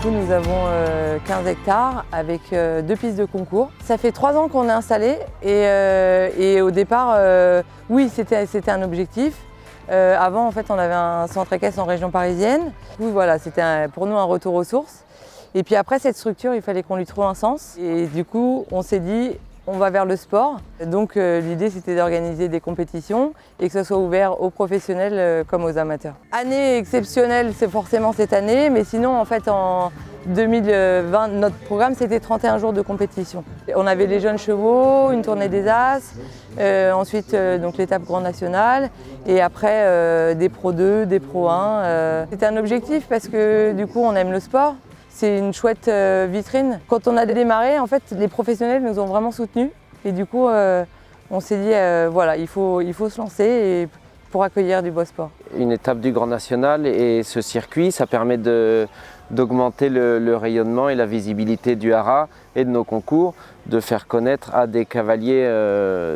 coup, nous avons 15 hectares avec 2 pistes de concours. Ça fait 3 ans qu'on est installé et au départ, oui, c'était un objectif. Avant, en fait, on avait un centre équestre en région parisienne. Oui, voilà, c'était pour nous un retour aux sources. Et puis après, cette structure, il fallait qu'on lui trouve un sens. Et du coup, on s'est dit, on va vers le sport. Donc l'idée, c'était d'organiser des compétitions et que ce soit ouvert aux professionnels comme aux amateurs. Année exceptionnelle, c'est forcément cette année, mais sinon, en fait, en 2020, notre programme, c'était 31 jours de compétition. On avait les jeunes chevaux, une tournée des As, ensuite donc l'étape Grand National, et après des Pro 2, des Pro 1. C'était un objectif parce que du coup, on aime le sport. C'est une chouette vitrine. Quand on a démarré, en fait, les professionnels nous ont vraiment soutenus. Et du coup, on s'est dit, voilà, il faut se lancer pour accueillir du beau sport. Une étape du Grand National et ce circuit, ça permet d'augmenter le rayonnement et la visibilité du haras et de nos concours, de faire connaître à des cavaliers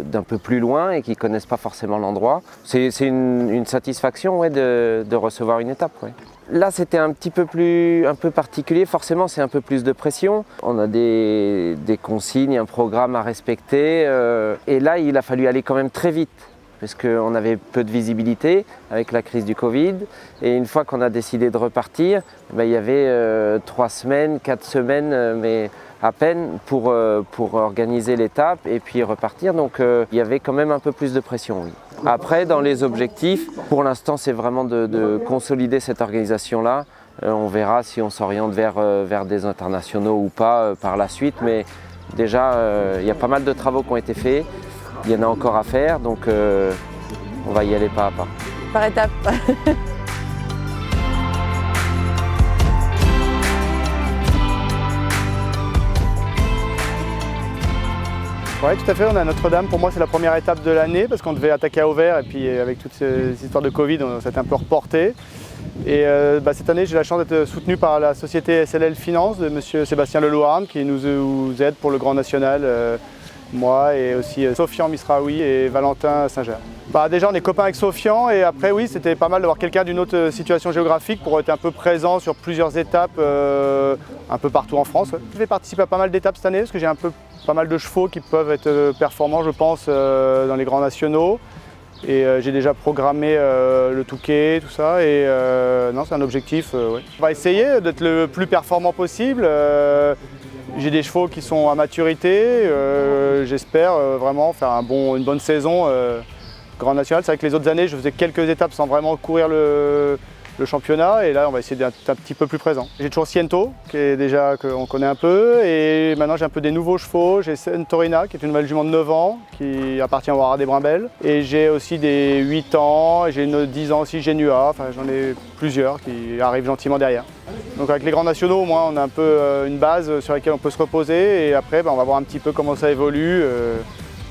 d'un peu plus loin et qui ne connaissent pas forcément l'endroit. C'est une satisfaction, ouais, de recevoir une étape. Ouais. Là, c'était un peu particulier, forcément c'est un peu plus de pression. On a des consignes, un programme à respecter et là il a fallu aller quand même très vite parce qu'on avait peu de visibilité avec la crise du Covid et une fois qu'on a décidé de repartir, il y avait 3 semaines, 4 semaines, mais à peine pour organiser l'étape et puis repartir, donc il y avait quand même un peu plus de pression. Oui. Après, dans les objectifs, pour l'instant, c'est vraiment de consolider cette organisation-là. On verra si on s'oriente vers des internationaux ou pas par la suite, mais déjà, il y a pas mal de travaux qui ont été faits. Il y en a encore à faire, donc on va y aller pas à pas. Par étapes. Oui, tout à fait, on est à Notre-Dame. Pour moi, c'est la première étape de l'année parce qu'on devait attaquer à Auvers et puis avec toutes ces histoires de Covid, on s'est un peu reporté. Et cette année, j'ai la chance d'être soutenu par la société SLL Finance de M. Sébastien Lelouarn qui nous aide pour le Grand National, moi et aussi Sofian Misraoui et Valentin Singer. Déjà, on est copains avec Sofian et après, oui, c'était pas mal d'avoir quelqu'un d'une autre situation géographique pour être un peu présent sur plusieurs étapes un peu partout en France. Ouais. Je vais participer à pas mal d'étapes cette année parce que j'ai pas mal de chevaux qui peuvent être performants, je pense, dans les grands nationaux. Et j'ai déjà programmé le Touquet, tout ça. Et non, c'est un objectif. Ouais. On va essayer d'être le plus performant possible. J'ai des chevaux qui sont à maturité. J'espère vraiment faire une bonne saison. Grand National, c'est vrai que les autres années, je faisais quelques étapes sans vraiment courir le championnat et là on va essayer d'être un petit peu plus présent. J'ai toujours Siento qu'on connaît un peu et maintenant j'ai un peu des nouveaux chevaux. J'ai Centorina qui est une nouvelle jument de 9 ans qui appartient au haras des Brimbelles et j'ai aussi des 8 ans et j'ai 10 ans aussi Genua, enfin j'en ai plusieurs qui arrivent gentiment derrière. Donc avec les grands nationaux au moins on a un peu une base sur laquelle on peut se reposer et après on va voir un petit peu comment ça évolue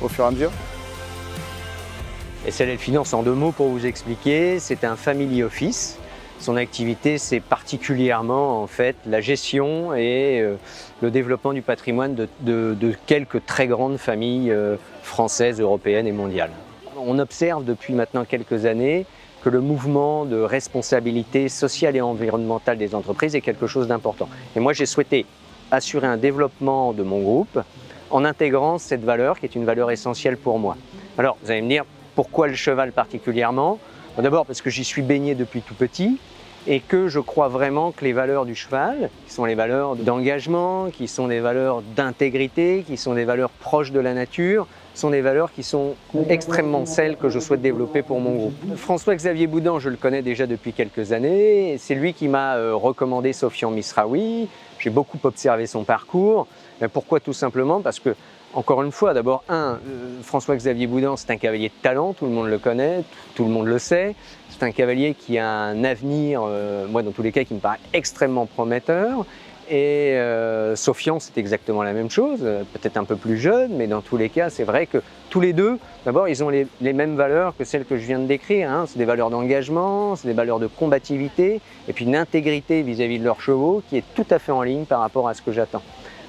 au fur et à mesure. SLL Finance, en 2 mots pour vous expliquer, c'est un family office. Son activité, c'est particulièrement en fait la gestion et le développement du patrimoine de quelques très grandes familles françaises, européennes et mondiales. On observe depuis maintenant quelques années que le mouvement de responsabilité sociale et environnementale des entreprises est quelque chose d'important. Et moi, j'ai souhaité assurer un développement de mon groupe en intégrant cette valeur qui est une valeur essentielle pour moi. Alors, vous allez me dire, pourquoi le cheval particulièrement ? D'abord parce que j'y suis baigné depuis tout petit et que je crois vraiment que les valeurs du cheval, qui sont les valeurs d'engagement, qui sont des valeurs d'intégrité, qui sont des valeurs proches de la nature, sont des valeurs qui sont extrêmement celles que je souhaite développer pour mon groupe. François-Xavier Boudin, je le connais déjà depuis quelques années. C'est lui qui m'a recommandé Sofian Misraoui. J'ai beaucoup observé son parcours. Pourquoi ? Tout simplement parce que, encore une fois, d'abord, François-Xavier Boudin, c'est un cavalier de talent, tout le monde le connaît, tout le monde le sait. C'est un cavalier qui a un avenir, moi dans tous les cas, qui me paraît extrêmement prometteur. Et Sofian, c'est exactement la même chose, peut-être un peu plus jeune, mais dans tous les cas, c'est vrai que tous les deux, d'abord, ils ont les mêmes valeurs que celles que je viens de décrire. Hein. C'est des valeurs d'engagement, c'est des valeurs de combativité, et puis une intégrité vis-à-vis de leurs chevaux qui est tout à fait en ligne par rapport à ce que j'attends.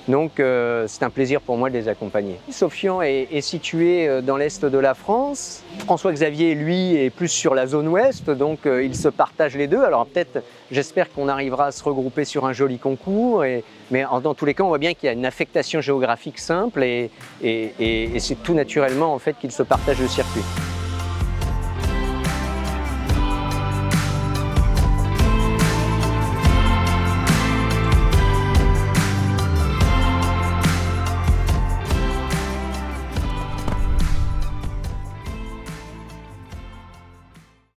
Donc c'est un plaisir pour moi de les accompagner. Sofian est situé dans l'est de la France. François-Xavier, lui, est plus sur la zone ouest, donc ils se partagent les deux. Alors peut-être, j'espère qu'on arrivera à se regrouper sur un joli concours, mais dans tous les cas, on voit bien qu'il y a une affectation géographique simple et c'est tout naturellement en fait qu'ils se partagent le circuit.